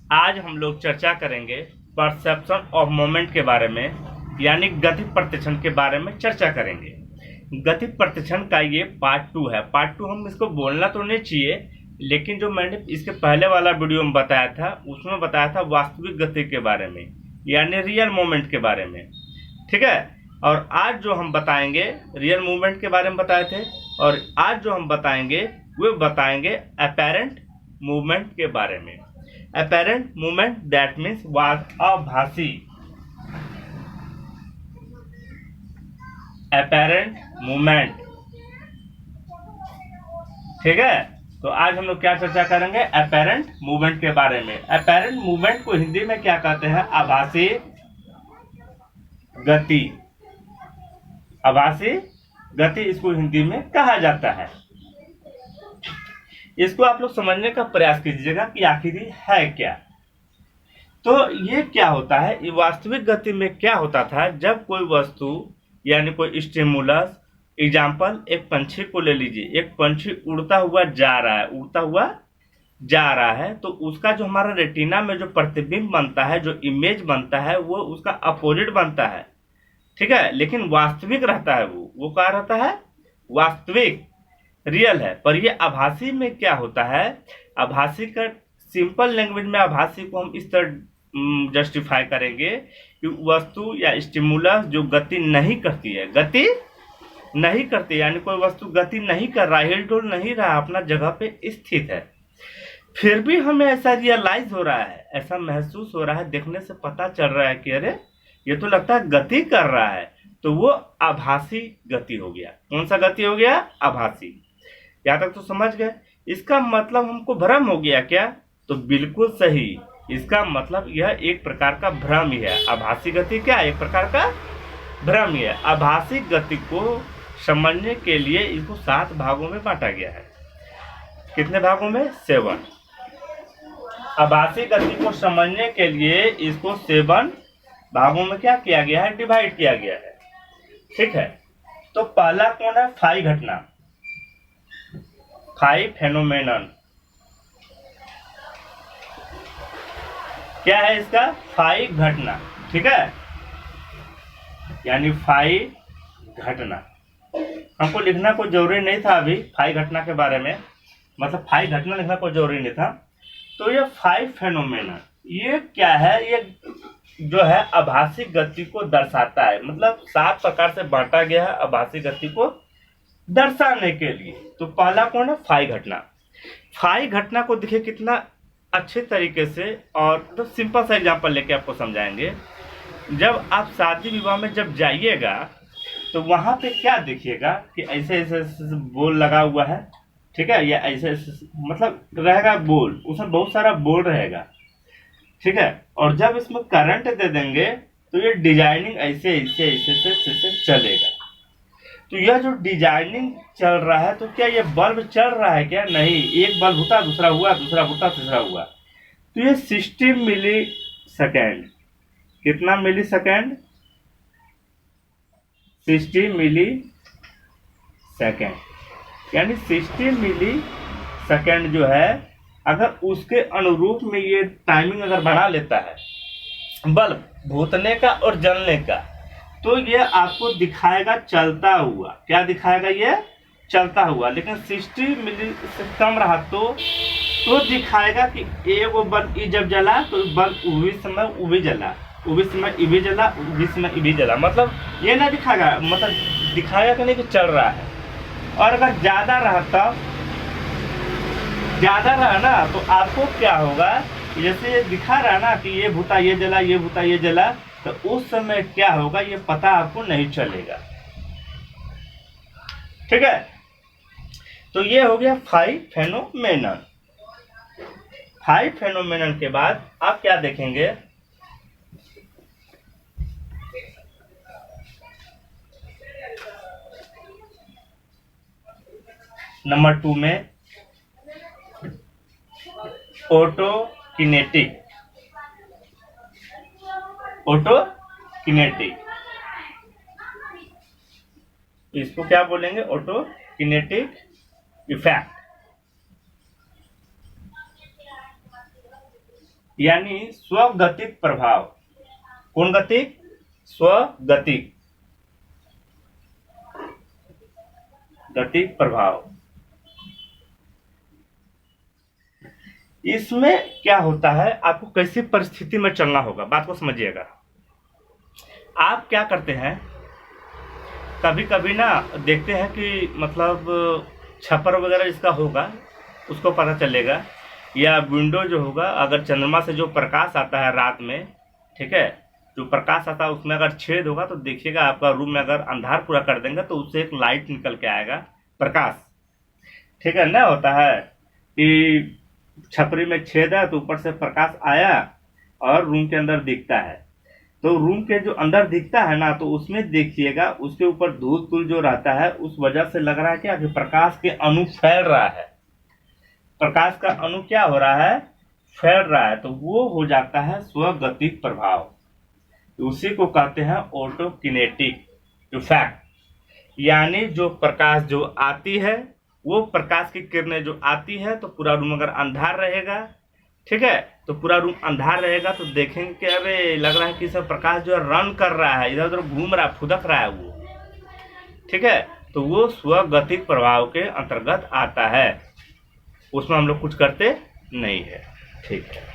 आज हम लोग चर्चा करेंगे परसेप्शन ऑफ मोमेंट के बारे में, यानी गति प्रतिक्षण के बारे में चर्चा करेंगे। गति प्रतिक्षण का ये पार्ट 2 है। पार्ट 2 हम इसको बोलना तो नहीं चाहिए, लेकिन जो मैंने इसके पहले वाला वीडियो में बताया था उसमें बताया था वास्तविक गति के बारे में, यानी रियल मोमेंट के बारे में। ठीक है। और आज जो हम बताएंगे रियल मूवमेंट के बारे में बताए थे, और आज जो हम बताएंगे वो बताएंगे अपैरेंट मूवमेंट के बारे में। अपैरेंट मूवमेंट दैट मीन्स आभासी। Apparent movement. ठीक है। तो आज हम लोग क्या चर्चा करेंगे? अपैरेंट मूवमेंट के बारे में। अपैरेंट मूवमेंट को हिंदी में क्या कहते हैं? आभासी गति। आभासी गति इसको हिंदी में कहा जाता है। इसको आप लोग समझने का प्रयास कीजिएगा कि आखिर है क्या। तो ये क्या होता है? ये वास्तविक गति में क्या होता था? जब कोई वस्तु यानी कोई स्टिमुलस, एग्जाम्पल एक पंछी को ले लीजिए। एक पंछी उड़ता हुआ जा रहा है, तो उसका जो हमारा रेटिना में जो प्रतिबिंब बनता है, जो इमेज बनता है, वो उसका अपोजिट बनता है। ठीक है। लेकिन वास्तविक रहता है, वो क्या रहता है? वास्तविक, रियल है। पर ये आभासी में क्या होता है? आभासी का सिंपल लैंग्वेज में आभासी को हम इस तरह जस्टिफाई करेंगे कि वस्तु या स्टिमुलस जो गति नहीं करती है, यानी कोई वस्तु गति नहीं कर रहा, हिलडुल नहीं रहा, अपना जगह पे स्थित है, फिर भी हमें ऐसा रियलाइज हो रहा है, ऐसा महसूस हो रहा है, देखने से पता चल रहा है कि अरे ये तो लगता है गति कर रहा है, तो वो आभासी गति हो गया। कौन सा गति हो गया? आभासी। यहाँ तक तो समझ गए। इसका मतलब हमको भ्रम हो गया क्या? तो बिल्कुल सही। इसका मतलब यह एक प्रकार का भ्रम ही है। आभासी गति क्या? एक प्रकार का भ्रम ही है। आभासी गति को समझने के लिए इसको 7 भागों में बांटा गया है। कितने भागों में? 7। आभासी गति को समझने के लिए इसको 7 भागों में क्या किया गया है? डिवाइड किया गया है। ठीक है। तो पहला कौन है? फाई घटना, फाई फेनोमेनन। क्या है इसका? फाई घटना। ठीक है। यानी फाई घटना। हमको लिखना कोई जरूरी नहीं था अभी फाई घटना के बारे में, मतलब फाई घटना लिखना कोई जरूरी नहीं था। तो ये फाई फेनोमेनन ये क्या है? ये जो है आभासी गति को दर्शाता है। मतलब 7 प्रकार से बांटा गया है आभासी गति को दर्शाने के लिए। तो पहला कौन है? फाई घटना। फाई घटना को देखिए कितना अच्छे तरीके से, और तो सिंपल सा एग्जांपल लेके आपको समझाएंगे। जब आप शादी विवाह में जब जाइएगा तो वहां पे क्या देखिएगा कि ऐसे ऐसे बोल लगा हुआ है। ठीक है। या ऐसे मतलब रहेगा बोल, उसमें बहुत सारा बोल रहेगा। ठीक है। और जब इसमें करंट दे देंगे तो ये डिजाइनिंग ऐसे ऐसे ऐसे ऐसे चलेगा। तो यह जो डिजाइनिंग चल रहा है, तो क्या ये बल्ब चल रहा है क्या? नहीं। एक बल्ब होता, दूसरा हुआ, दूसरा होता, तीसरा हुआ। तो ये 60 मिली सेकेंड। कितना मिली सेकेंड? 60 मिली सेकेंड। यानी 60 मिली सेकेंड जो है, अगर उसके अनुरूप में ये टाइमिंग अगर बढ़ा लेता है बल्ब भूतने का और जलने का, तो ये आपको दिखाएगा चलता हुआ। क्या दिखाएगा? ये चलता हुआ। लेकिन 60 मिली से कम रहा तो दिखाएगा कि एक बल्ब जब जला तो बल्ब उसी समय उभी जला, उसी समय इभी जला, उसी समय इभी जला। मतलब ये ना दिखाएगा, मतलब दिखाएगा कि नहीं कि चल रहा है। और अगर ज्यादा रहा ना, तो आपको क्या होगा? जैसे ये दिखा रहा ना कि ये भूता ये जला, ये भूता ये जला, तो उस समय क्या होगा ये पता आपको नहीं चलेगा। ठीक है। तो ये हो गया फाई फेनोमेनन। फाई फेनोमेनन के बाद आप क्या देखेंगे? नंबर 2 में ऑटो किनेटिक। ऑटो किनेटिक, इसको क्या बोलेंगे? Auto kinetic effect. यानी स्वगतिक प्रभाव। कौन गतिक? स्वगतिक, गतिक प्रभाव। इसमें क्या होता है, आपको कैसी परिस्थिति में चलना होगा, बात को समझिएगा। आप क्या करते हैं, कभी कभी ना देखते हैं कि मतलब छप्पर वगैरह जिसका होगा उसको पता चलेगा, या विंडो जो होगा, अगर चंद्रमा से जो प्रकाश आता है रात में, ठीक है, जो प्रकाश आता है उसमें अगर छेद होगा तो देखिएगा आपका रूम में अगर अंधार पूरा कर देंगे तो उससे एक लाइट निकल के आएगा, प्रकाश। ठीक है ना, होता है कि छपरी में छेद है तो ऊपर से प्रकाश आया और रूम के अंदर दिखता है। तो रूम के जो अंदर दिखता है ना, तो उसमें देखिएगा उसके ऊपर धूल धूल जो रहता है, उस वजह से लग रहा है क्या कि प्रकाश के अणु फैल रहा है, प्रकाश का अणु क्या हो रहा है, फैल रहा है। तो वो हो जाता है स्वगतिक प्रभाव। उसी को कहते हैं ऑटोकिनेटिक इफेक्ट। यानी जो प्रकाश जो आती है, वो प्रकाश की किरणें जो आती है, तो पूरा रूम अगर अंधार रहेगा, ठीक है, तो पूरा रूम अंधार रहेगा तो देखेंगे कि अरे लग रहा है कि सब प्रकाश जो है रन कर रहा है, इधर उधर घूम रहा है, फुदक रहा है वो, ठीक है, तो वो स्वगतिक प्रभाव के अंतर्गत आता है, उसमें हम लोग कुछ करते नहीं है। ठीक है,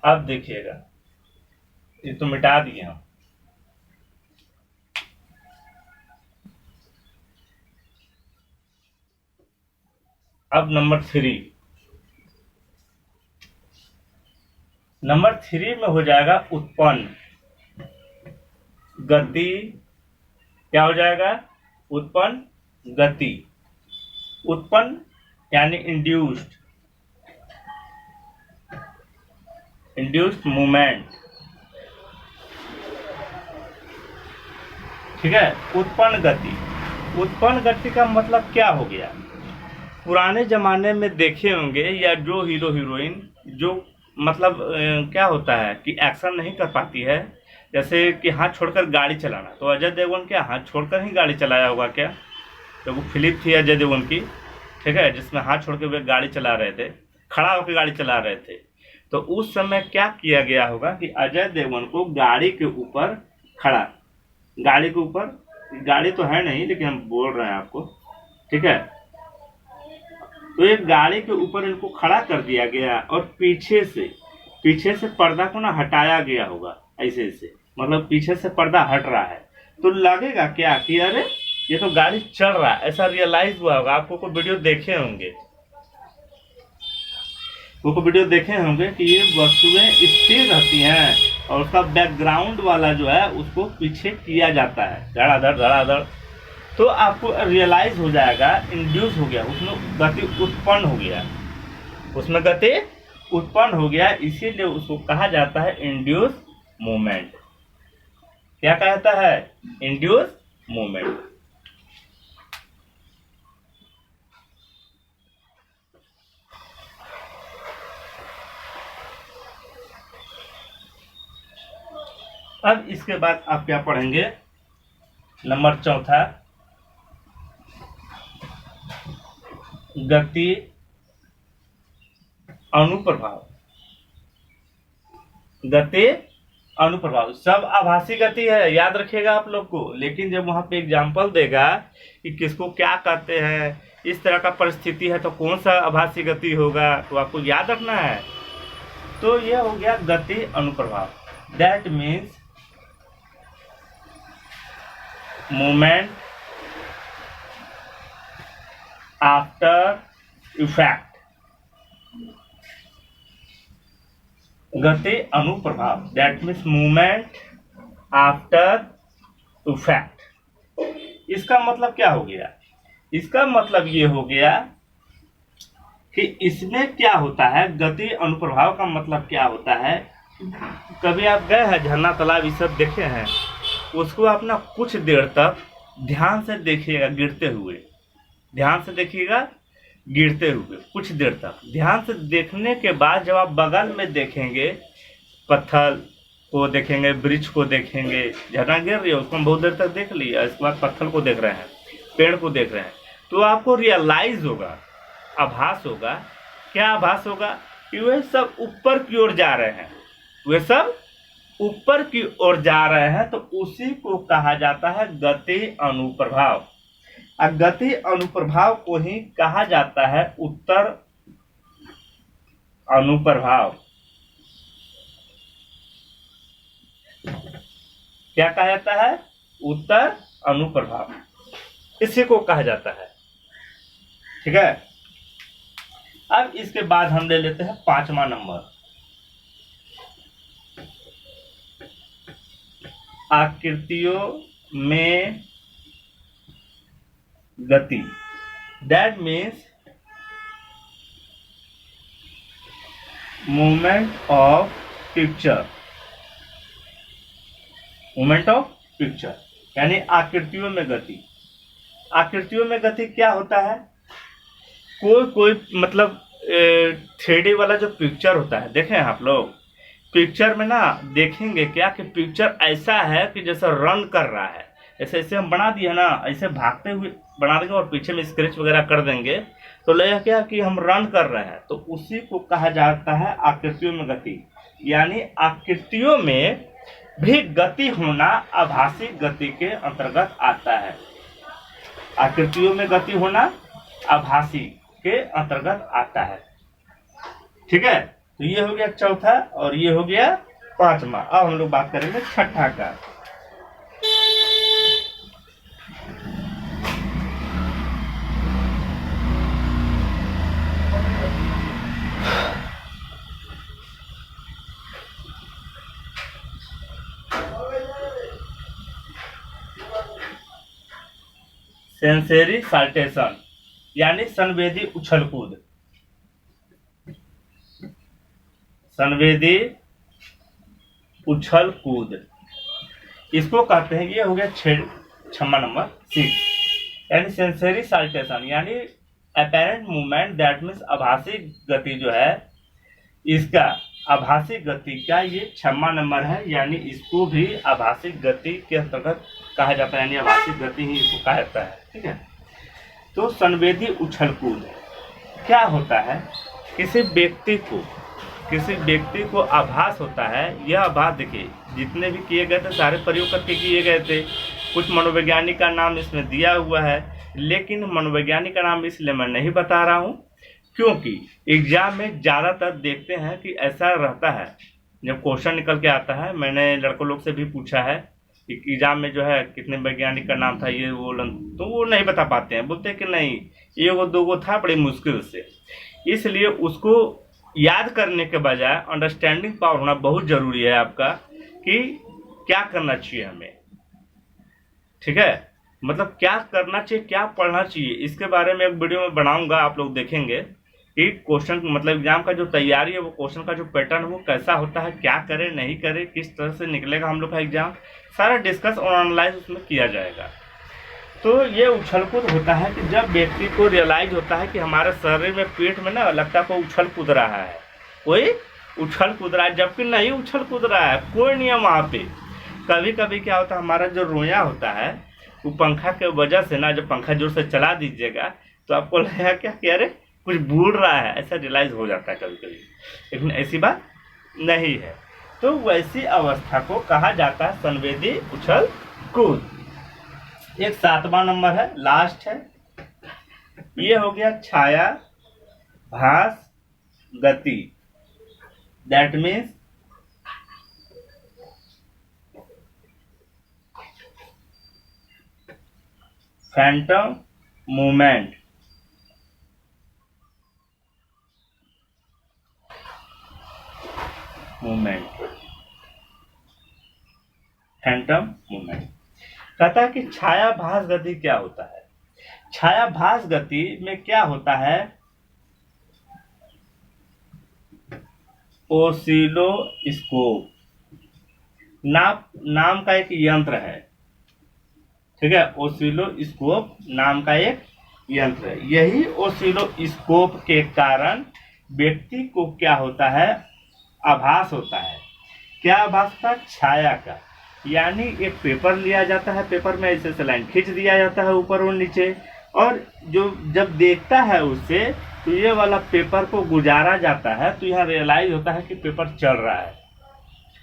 अब देखिएगा, ये तो मिटा दिए हम। अब नंबर 3 में हो जाएगा उत्पन्न गति। क्या हो जाएगा? उत्पन्न गति। उत्पन्न यानी इंड्यूस्ड मूवमेंट। ठीक है, उत्पन्न गति का मतलब क्या हो गया? पुराने जमाने में देखे होंगे, या जो हीरो हीरोइन जो मतलब क्या होता है कि एक्शन नहीं कर पाती है, जैसे कि हाथ छोड़कर गाड़ी चलाना, तो अजय देवगन क्या हाथ छोड़कर ही गाड़ी चलाया होगा क्या? तो वो फिल्म थी अजय देवगन की, ठीक है, जिसमें हाथ छोड़ के वे गाड़ी चला रहे थे, खड़ा होकर गाड़ी चला रहे थे। तो उस समय क्या किया गया होगा कि अजय देवगन को गाड़ी के ऊपर खड़ा, गाड़ी के ऊपर, गाड़ी तो है नहीं लेकिन हम बोल रहे हैं आपको, ठीक है, तो एक गाड़ी के ऊपर इनको खड़ा कर दिया गया और पीछे से पर्दा को ना हटाया गया होगा, ऐसे मतलब पीछे से पर्दा हट रहा है, तो लगेगा क्या कि अरे ये तो गाड़ी चल रहा है, ऐसा रियलाइज हुआ होगा। आपको को वीडियो देखे होंगे, कि ये वस्तुएं स्थिर रहती हैं और उसका बैकग्राउंड वाला जो है उसको पीछे किया जाता है, धड़ाधड़, तो आपको रियलाइज हो जाएगा, इंड्यूस हो गया, उसमें गति उत्पन्न हो गया, इसीलिए उसको कहा जाता है इंड्यूस मूवमेंट। क्या कहता है? Induce movement. अब इसके बाद आप क्या पढ़ेंगे? नंबर 4 गति अनुप्रभाव। गति अनुप्रभाव सब आभासी गति है, याद रखिएगा आप लोग को, लेकिन जब वहां पे एग्जाम्पल देगा कि किसको क्या कहते हैं, इस तरह का परिस्थिति है तो कौन सा आभासी गति होगा, तो आपको याद रखना है। तो यह हो गया गति अनुप्रभाव, that means movement after effect. गति अनुप्रभाव, that means movement after effect. इसका मतलब क्या हो गया? इसका मतलब ये हो गया कि इसमें क्या होता है, गति अनुप्रभाव का मतलब क्या होता है, कभी आप गए हैं झरना तालाब ये सब देखे हैं, उसको आप ना कुछ देर तक ध्यान से देखिएगा गिरते हुए, कुछ देर तक ध्यान से देखने के बाद जब आप बगल में देखेंगे पत्थर को देखेंगे, वृक्ष को देखेंगे, झरना गिर रही है उसको हम बहुत देर तक देख लिया, इसके बाद पत्थर को देख रहे हैं, पेड़ को देख रहे हैं, तो आपको रियलाइज होगा, आभास होगा। क्या आभास होगा? कि वे सब ऊपर की ओर जा रहे हैं, वे सब ऊपर की ओर जा रहे हैं, तो उसी को कहा जाता है गति अनुप्रभाव। अब गति अनुप्रभाव को ही कहा जाता है उत्तर अनुप्रभाव। क्या कहा जाता है? उत्तर अनुप्रभाव, इसी को कहा जाता है। ठीक है, अब इसके बाद हम ले लेते हैं 5वां नंबर, आकृतियों में गति। That means movement of picture, movement of picture यानी आकृतियों में गति। आकृतियों में गति क्या होता है? कोई मतलब 3D वाला जो पिक्चर होता है, देखें आप लोग, पिक्चर में ना देखेंगे क्या कि पिक्चर ऐसा है कि जैसा रन कर रहा है, ऐसे ऐसे हम बना दिए ना, ऐसे भागते हुए बना देंगे और पीछे में स्क्रैच वगैरह कर देंगे, तो लगेगा क्या कि हम रन कर रहे हैं, तो उसी को कहा जाता है आकृतियों में गति। यानी आकृतियों में भी गति होना आभासी गति के अंतर्गत आता है। आकृतियों में गति होना आभासी के अंतर्गत आता है। ठीक है, तो ये हो गया चौथा और ये हो गया 5वां। अब हम लोग बात करेंगे 6ठा का। सेंसरी साल्टेशन यानी संवेदी उछल कूद। संवेदी उछल कूद इसको कहते हैं। ये हो गया 6वां नंबर 6 यानी सेंसरी साल्टेशन यानी अपेरेंट मूवमेंट, दैट मीन्स आभासी गति जो है, इसका आभासी गति का ये 6वां नंबर है, यानी इसको भी आभासी गति के अंतर्गत कहा जाता है, यानी आभासी गति ही इसको कहा जाता है। ठीक है, तो संवेदी उछल कूद क्या होता है? किसी व्यक्ति को आभास होता है। यह आभास देखिए जितने भी किए गए थे सारे प्रयोग करके किए गए थे। कुछ मनोवैज्ञानिक का नाम इसमें दिया हुआ है, लेकिन मनोवैज्ञानिक का नाम इसलिए मैं नहीं बता रहा हूँ क्योंकि एग्जाम में ज़्यादातर देखते हैं कि ऐसा रहता है, जब क्वेश्चन निकल के आता है, मैंने लड़कों लोग से भी पूछा है कि एग्जाम में जो है कितने वैज्ञानिक का नाम था, ये वो, तो वो नहीं बता पाते हैं, बोलते हैं कि नहीं ये वो 2 था बड़ी मुश्किल से। इसलिए उसको याद करने के बजाय अंडरस्टैंडिंग पावर होना बहुत ज़रूरी है आपका, कि क्या करना चाहिए हमें। ठीक है, मतलब क्या करना चाहिए, क्या पढ़ना चाहिए, इसके बारे में एक वीडियो में बनाऊंगा, आप लोग देखेंगे कि क्वेश्चन मतलब एग्जाम का जो तैयारी है, वो क्वेश्चन का जो पैटर्न है वो कैसा होता है, क्या करें नहीं करें, किस तरह से निकलेगा हम लोग का एग्जाम, सारा डिस्कस और एनालाइज उसमें किया जाएगा। तो ये उछल कूद होता है कि जब व्यक्ति को रियलाइज होता है कि हमारे शरीर में, पेट में ना लगता है कोई उछल कूद रहा है, कोई उछल कूद रहा है, जबकि नहीं उछल कूद रहा है, कोई नहीं है वहाँ पे। कभी कभी क्या होता है, हमारा जो रोया होता है वो पंखा के वजह से ना, जब पंखा जोर से चला दीजिएगा तो आपको लगेगा क्या कि अरे कुछ भूल रहा है, ऐसा रियलाइज हो जाता है कभी कभी, लेकिन ऐसी बात नहीं है। तो वैसी अवस्था को कहा जाता है संवेदी उछल कूद। एक 7वां नंबर है, लास्ट है, ये हो गया छाया भास गति। That means Phantom movement. Phantom movement कहता है कि छायाभास गति क्या होता है। छायाभास गति में क्या होता है, ओसिलोस्कोप नाम का एक यंत्र है। ठीक है, ओसिलोस्कोप नाम का एक यंत्र है। यही ओसिलोस्कोप के कारण व्यक्ति को क्या होता है, आभास होता है। क्या आभास था? छाया का। यानी एक पेपर लिया जाता है, पेपर में ऐसे लाइन खींच दिया जाता है ऊपर और नीचे, और जो जब देखता है उससे तो ये वाला पेपर को गुजारा जाता है, तो यहाँ रियलाइज होता है कि पेपर चल रहा है।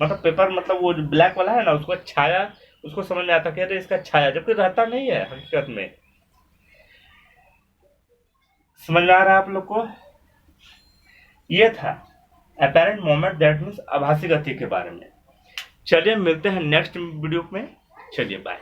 मतलब पेपर मतलब वो जो ब्लैक वाला है ना, उसको छाया, उसको समझ में आता है कि अरे इसका छाया, जबकि रहता नहीं है हकीकत में। समझ में आ रहा है आप लोग को? ये था अपेरेंट मोमेंट, दैट मीन्स आभासी गति के बारे में। चलिए मिलते हैं नेक्स्ट वीडियो में। चलिए बाय।